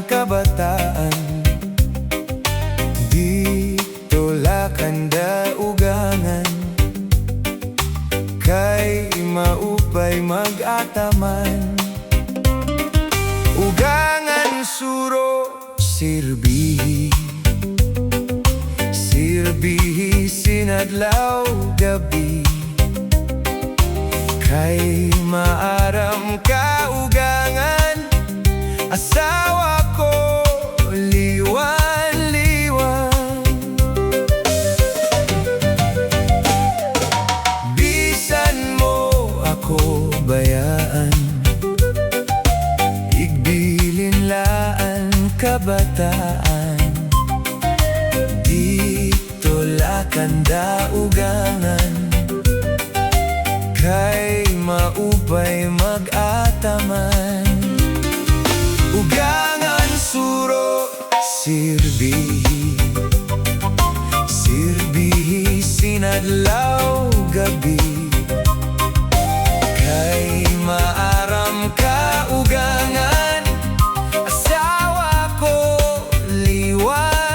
kabataan. Dito lakanda ugangan, kay maupay mag-ataman. Ugangan suro sirbihi, sirbihi sinadlaw gabi, kay maaram ka ugangan. Asawa ko liwan-liwan, bisan mo ako bayaan, igbilin laan kabataan. Dito lakanda ugangan, kay maupay mag-ataman. Ugangan suro sirbihi, sirbihi sinadlaw gabi, kay maaram ka ugangan. Asawa ko liwan-liwan,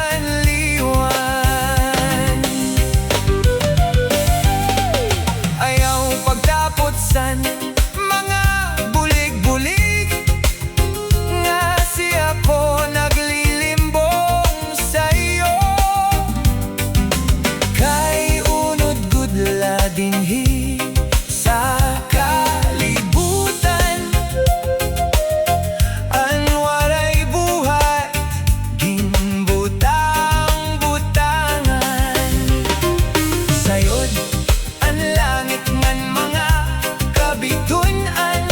ayaw pagtapotsan mga bulig-bulig, nga siya ko naglilimbong sa'yo, kay unod gudla dinhi sa kalibutan. Ang waray buhat ginbutang-butangan, sayod ang langit ngan mga kabitunan,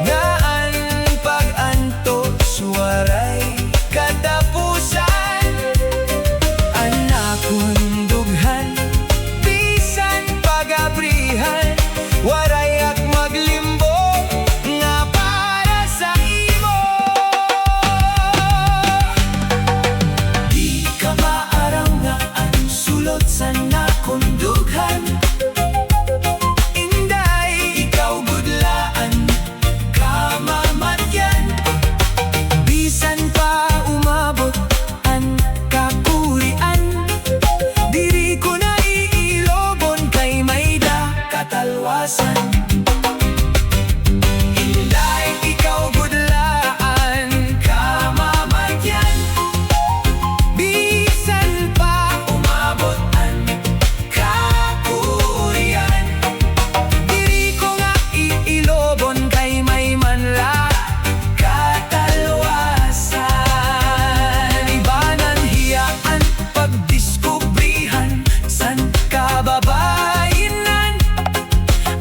nga ang pag-anto suwaray katapusan. Anakon dughan bisan pagabrihan, waray ak maglimbo nga para sa imo. Di ka maaram nga ang sulot sa nakon dughan, inday ikaw gudlaan ka mamatyan. Bisan pa umabot ang kakurian, diri ko na iilobon kay mayda katalwasan. Inday ikaw gudlaan ka mamatyan, bisan pa umabot ang kakurian, diri ko nga iilobon kay may manla katalwasan. Ibanan hiyaan pagdiskubrihan san kababayanan,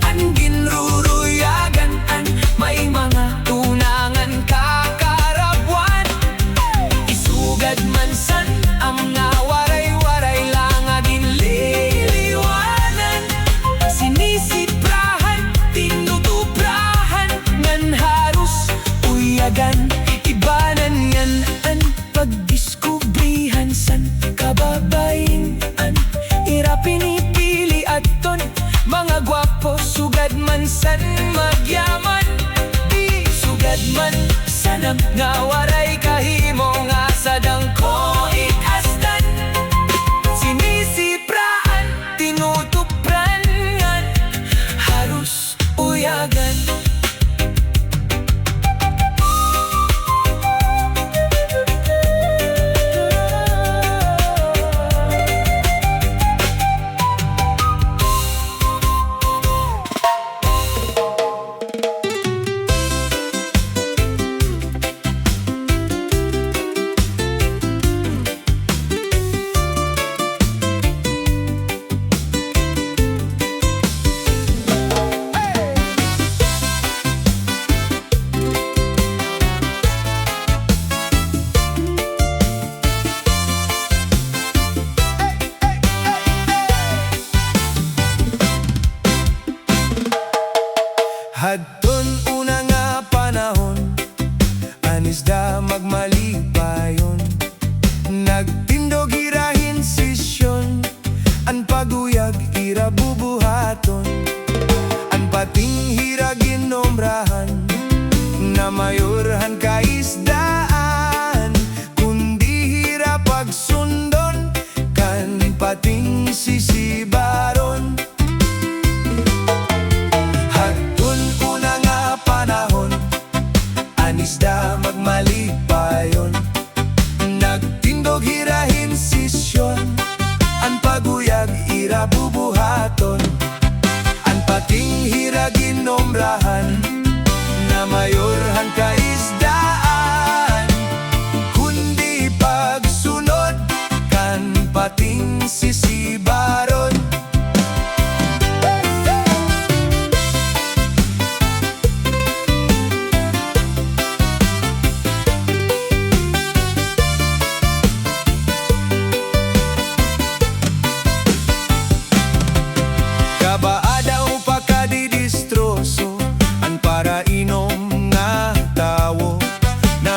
ang ginruruyagan an may mga tunangan kakarabwan. Isugad man san ang nga waray-waray lang nga ginliliwanan, sinisiprahan tinutuprahan ngan harus uyagan. Ibanan yan an pagdiskubrihan san kababayan, ira pinipili aton mga gwapo, sugad man san magyaman, di sugad man sanam nga waray kahimo nga sadang ko ikastan. Sinisipraan tinutupran ngan harus uyagan. Hadton una nga panahon, anisda magmalipayon, nagtindog irahin sisyon, an paguyag ira bubuhaton, an pating hira ginombrahan, na mayorhan kaisda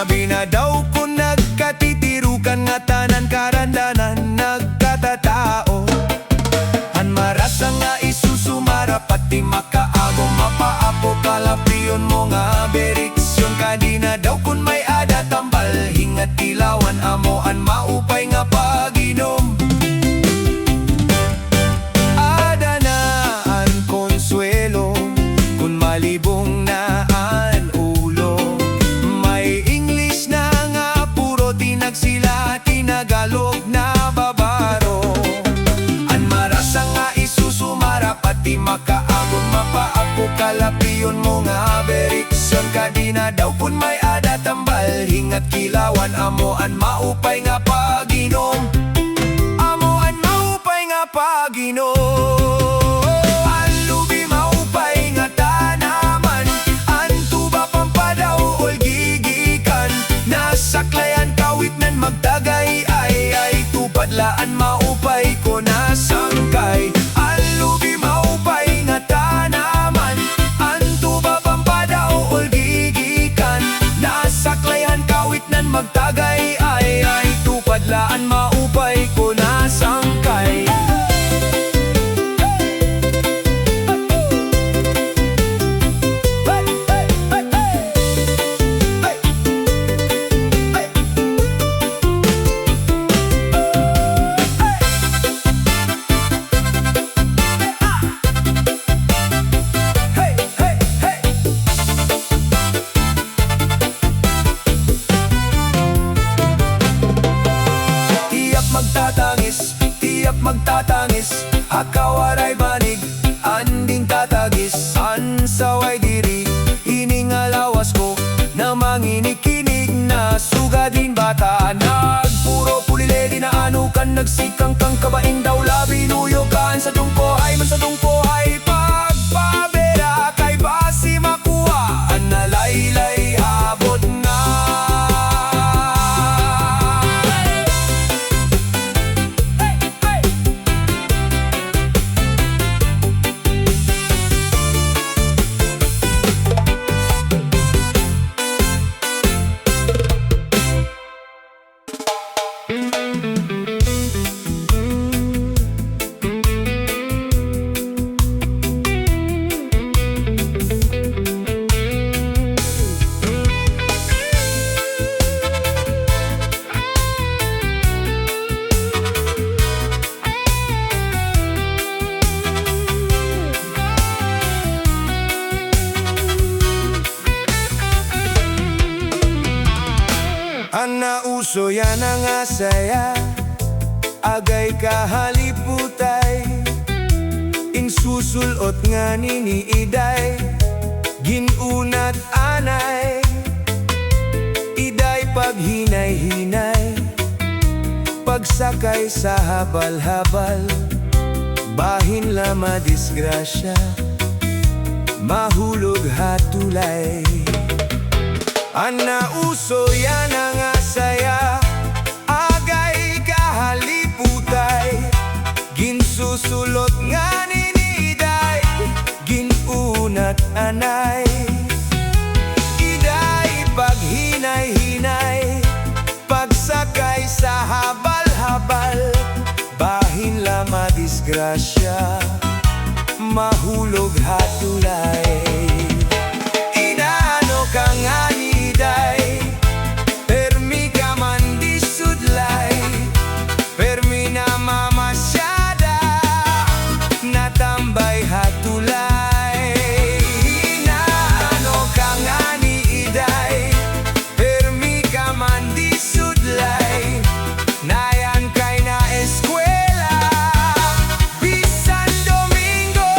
labi na daw kung nagkatitirukan nga tanan karandanan nagkatatao. Han marasa nga isusumara pati makaago mapaapo kalapiyon mo nga beriksyon kadina daw kung may ada tambal hingat ilawan amoan maupay nga paginom. Ada na ang konsuelo kung malibong naan ulo. May English na nga puro tinag sila tinagalog na babaro. An marasa nga isusumara pati makaagon mapaapo kalapiyon mo nga beriksyon kadina daw kun may ada tambal hingat kilawan amoan maupay nga paginom. Amoan maupay nga paginom. An lubi maupay nga tanaman an tuba pampadaw ol gigikan nasaklayan kawit nan magtagay ay tupadlaan maupay ko nasangkay. An lubi maupay nga tanaman an tuba pampadaw ol gigikan nasaklayan kawit nan magtagay ay tupadlaan maupay ko nasangkay. Tiyak magtatangis, hakawaray banig, anding tatagis, ansaway diri, iningalawas ko, na manginikinig na sugadin bata. Nagpuro puliledi na anukan, nagsikang kang kabaing daw labi, nuyokan sa tungko ay man sa tungko ay pagpabera, kay basi makuha, ang nalaylay abot nga. Ang nauso yan ang asaya, agay kahaliputay, insusulot nga niniiday, ginunat anay, iday paghinay-hinay, pagsakay sa habal-habal, bahin la madisgrasya, mahulog hatulay. Ang nauso yan ang asaya, agay kahaliputay, ginsusulot nga niniday, ginunat anay, iday paghinay-hinay, pagsakay sa habal-habal, bahin la madisgrasya, mahulog hatulay. Inaano ka nga niday, permi ka man di sudlay, permi na mamasyada, natambay hatulay. Inaano ka nga niday, permi ka man di sudlay, nayan kay na eskwela, bisan Domingo.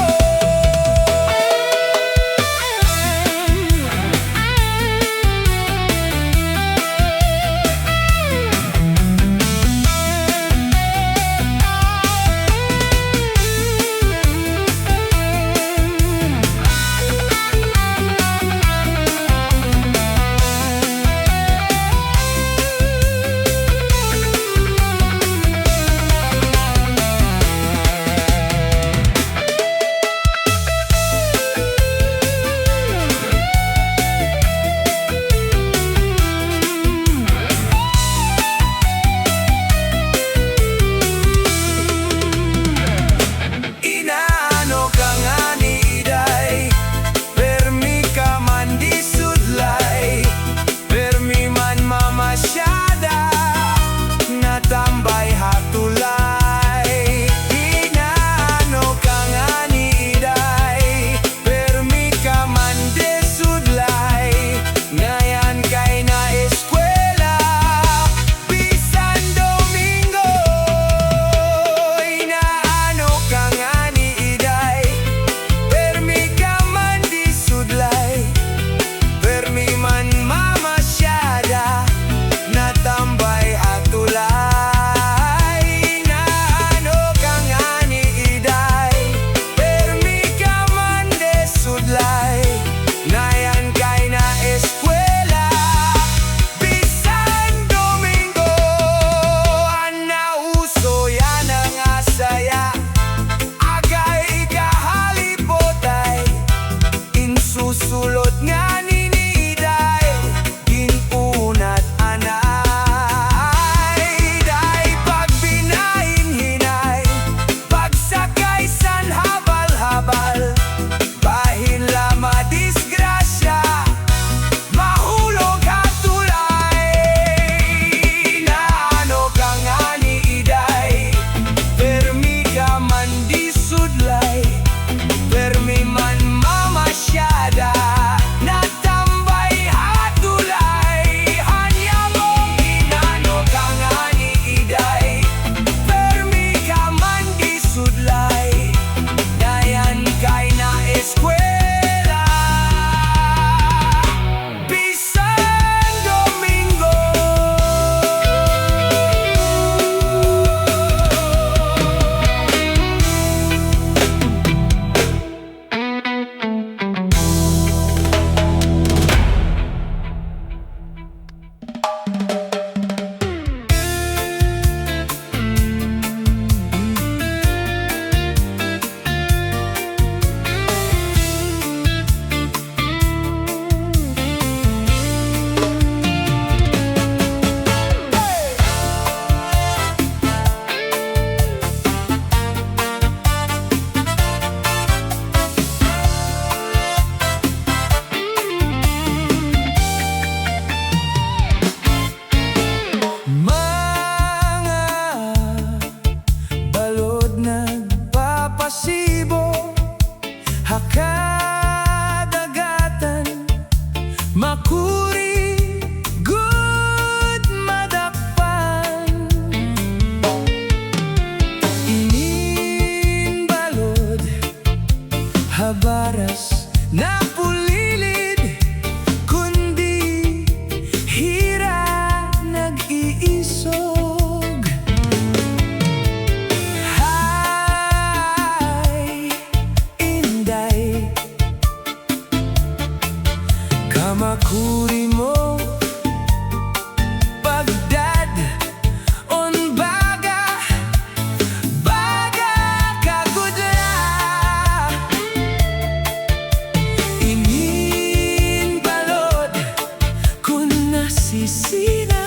opisina.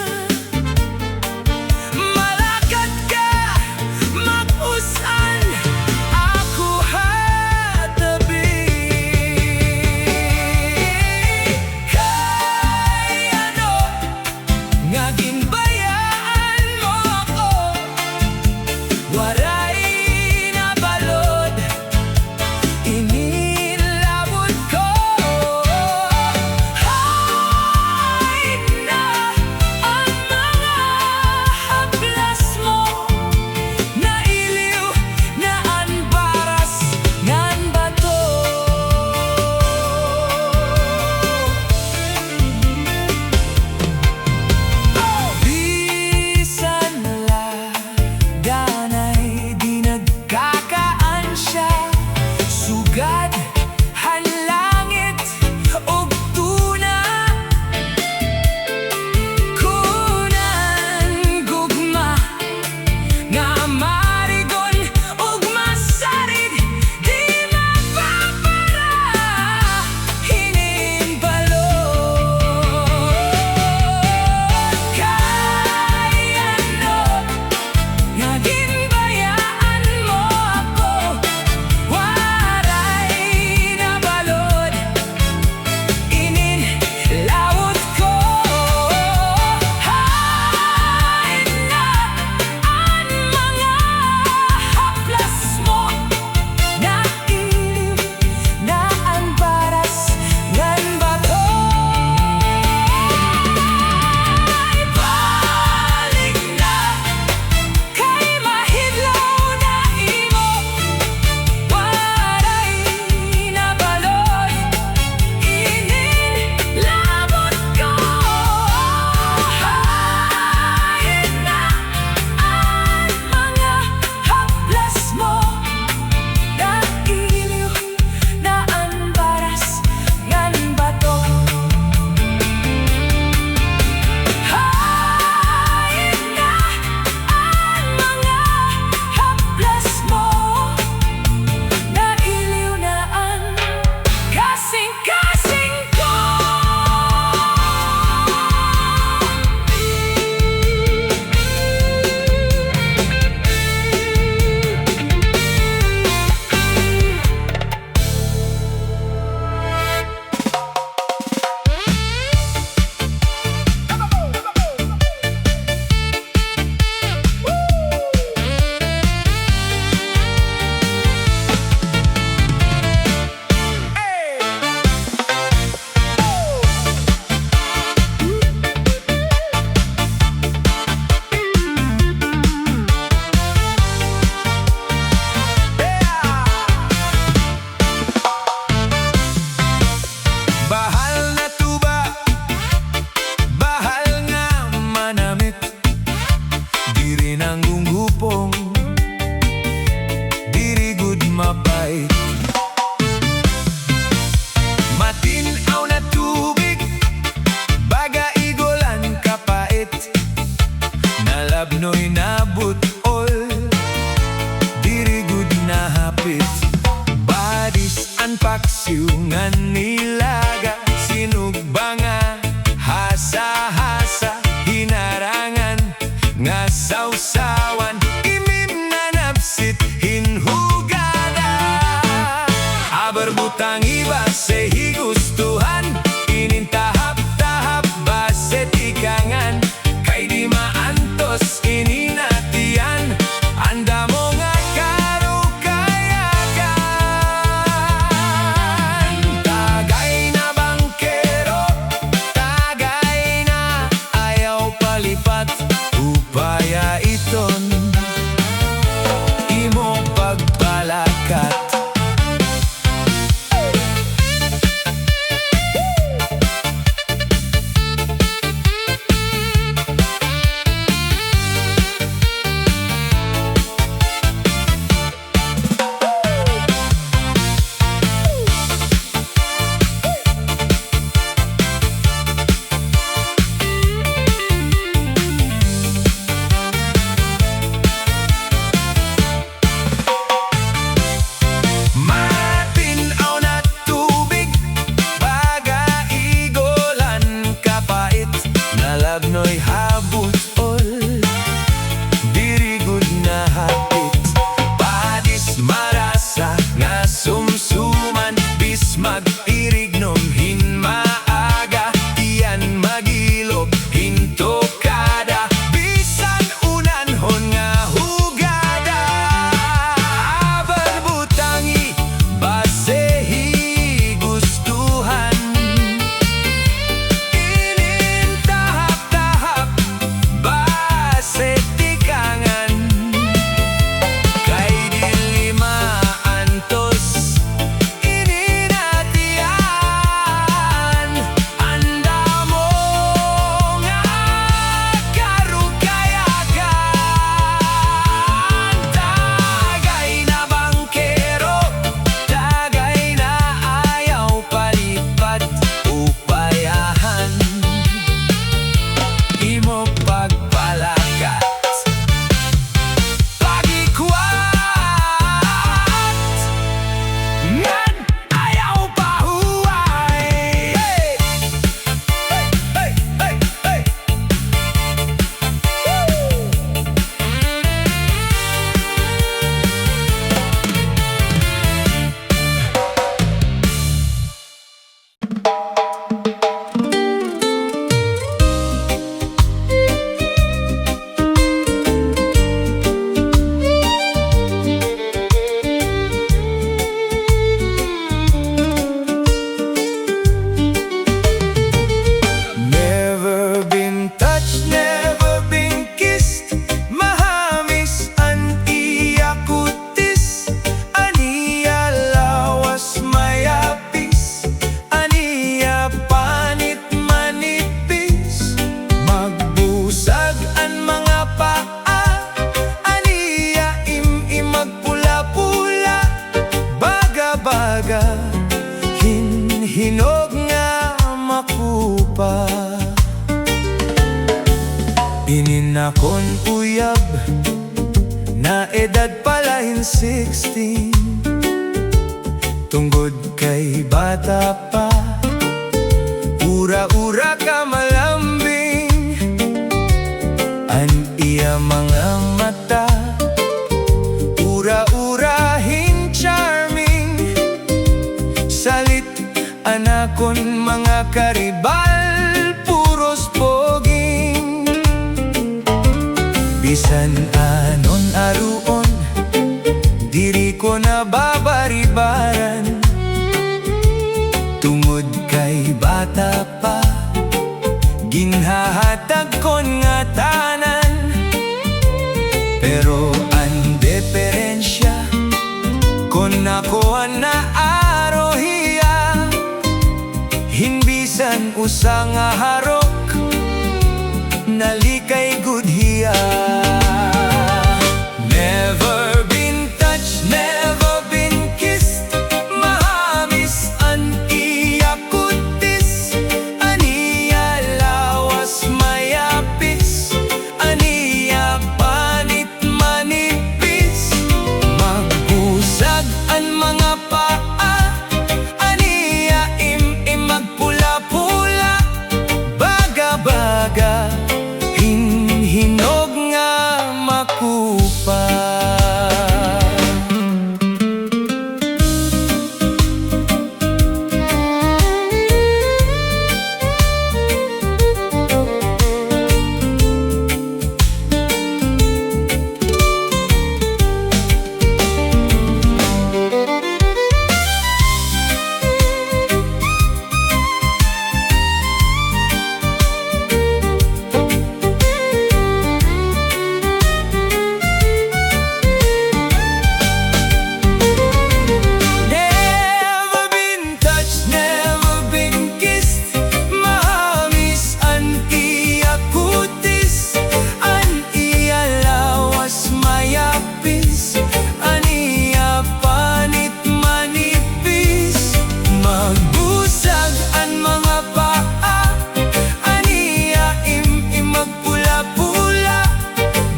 Malakad ka, mag-usan, ako hatabi. Kay ano, nga ginbayaan mo ako, waray na balod, inilabot ko. Hay na ang mga haplas mo, nailiw na anbaras ngan bato. Bisan la danay di nagkakaansya, sugad han langit ug tuna, kunan gugma nga marigon ug masarid, di mapapara hinimbalot. Kay ano, nga ginbayaan mo ako, waray na balod, inilawot ko. Hay na ang mga haplas mo, nailiw na anbaras ngan bato. Balik na kay mahidlaw na imo, waray na balod, inilabot ko. Hay na ang mga haplas mo, nailiw na anbaras ngan bato. Hay na ang mga haplas mo, nailiw na ang kasing-kasing ko. Bahal na tuba, bahal nga manamit, diri nang gungupong, diri gud mapait. Matinaw na tubig, baga igolan kapait, nalabnoy na butol, diri gud nahapit. Badis an paksiw nga nilaga, sinugbanga hasa-hasa, hinarangan nga sausawan, imim na napsit hinhugada. Aber butang iba se higustuhan, inintahap-tahap baset ikangan, kay di maantos ini no'y habutol, dirigod na hapit. Padis marasa nga sumsuman, bis mag-irignom hinmaaga, iyan magilog hinto kada, bisan unanhon nga hugada. Aban butangi basehi gustuhan, inintahap-tahap base tikangan, kay dili maantos ininatian. Anda mo nga karugayagan, tagay na bangkero, tagay na ayaw palipat upayahan, imo pagpalakat pagikwat, ngan ayaw pahuway. Hey! Hey! Hey! Hey! Never been touched, never been kissed, mahamis ang iya kutis, aniya lawas mayapis, aniya panit manipis, magbusag ang mga paa, aniya magpula-pula, baga-baga, hinog nga makupa. Ininakon uyab, na edad palahin 16, tunggod kay bata pa, ura-ura ka malambing, an iya mga mata, ura-urahin charming, salit anakon mga karibal, puros poging. Bisan anon aruon, diri ko na babaribaran, tungod kay bata pa, ginhahatag kon nga tanan. Pero ang diferensya, kon ako na arohiya, hinbisan usa nga harok, nalikay gudhiya. Never been touched, never been kissed, mahamis ang iya kutis, aniya lawas mayapis, aniya panit manipis, magbusag ang mga paa, aniya magpula-pula, baga-baga, hinog nga makupa. Never been touched, never been kissed, mahamis ang iya kutis, ang iya lawas mayapis, aniya panit manipis, magbusag ang mga paa, aniya magpula-pula,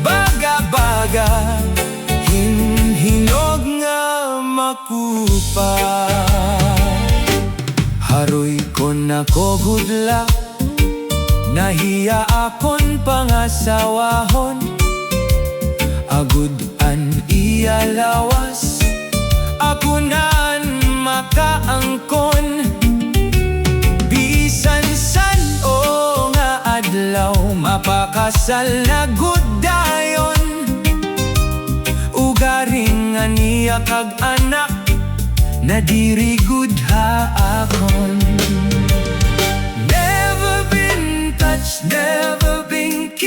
baga-baga, hinog nga makupa. Haroy ko na ko good luck, Nahiya akon pangasawahon, agud an iya lawas, ako naan makaangkon. Bisan san o nga adlaw, mapakasal na gud dayon. Ugaring nga niya kag anak, na diri gud haakon. Never been touched, never been kissed,